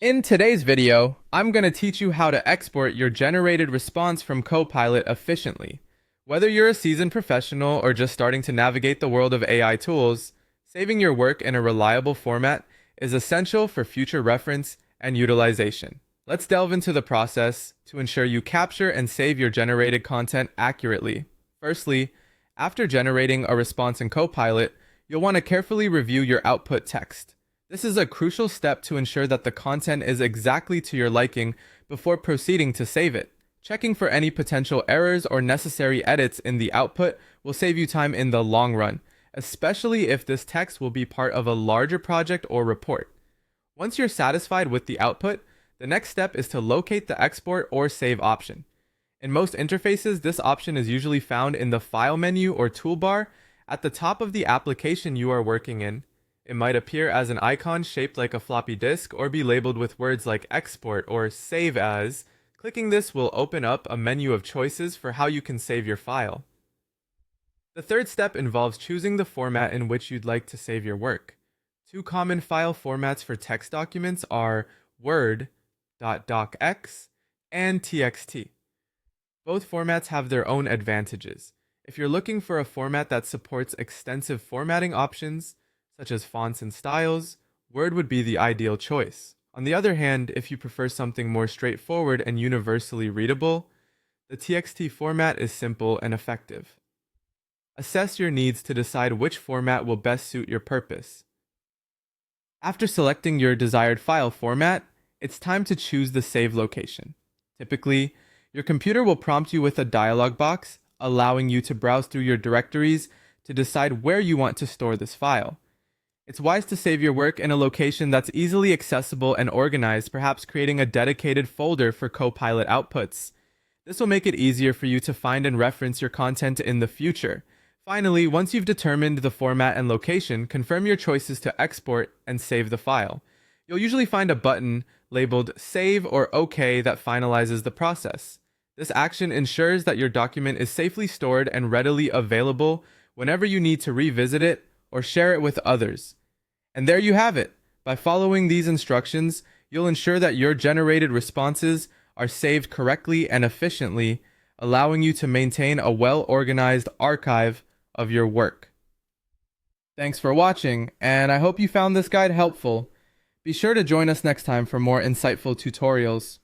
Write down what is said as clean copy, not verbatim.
In today's video, I'm going to teach you how to export your generated response from Copilot efficiently. Whether you're a seasoned professional or just starting to navigate the world of AI tools, saving your work in a reliable format is essential for future reference and utilization. Let's delve into the process to ensure you capture and save your generated content accurately. Firstly, after generating a response in Copilot, you'll want to carefully review your output text. This is a crucial step to ensure that the content is exactly to your liking before proceeding to save it. Checking for any potential errors or necessary edits in the output will save you time in the long run, especially if this text will be part of a larger project or report. Once you're satisfied with the output, the next step is to locate the export or save option. In most interfaces, this option is usually found in the File menu or toolbar at the top of the application you are working in. It might appear as an icon shaped like a floppy disk or be labeled with words like export or save as. Clicking this will open up a menu of choices for how you can save your file. The third step involves choosing the format in which you'd like to save your work. Two common file formats for text documents are Word, .docx, and TXT. Both formats have their own advantages. If you're looking for a format that supports extensive formatting options, such as fonts and styles, Word would be the ideal choice. On the other hand, if you prefer something more straightforward and universally readable, the TXT format is simple and effective. Assess your needs to decide which format will best suit your purpose. After selecting your desired file format, it's time to choose the save location. Typically, your computer will prompt you with a dialog box, allowing you to browse through your directories to decide where you want to store this file. It's wise to save your work in a location that's easily accessible and organized, perhaps creating a dedicated folder for Copilot outputs. This will make it easier for you to find and reference your content in the future. Finally, once you've determined the format and location, confirm your choices to export and save the file. You'll usually find a button labeled Save or OK that finalizes the process. This action ensures that your document is safely stored and readily available whenever you need to revisit it or share it with others. And there you have it. By following these instructions, you'll ensure that your generated responses are saved correctly and efficiently, allowing you to maintain a well-organized archive of your work. Thanks for watching, and I hope you found this guide helpful. Be sure to join us next time for more insightful tutorials.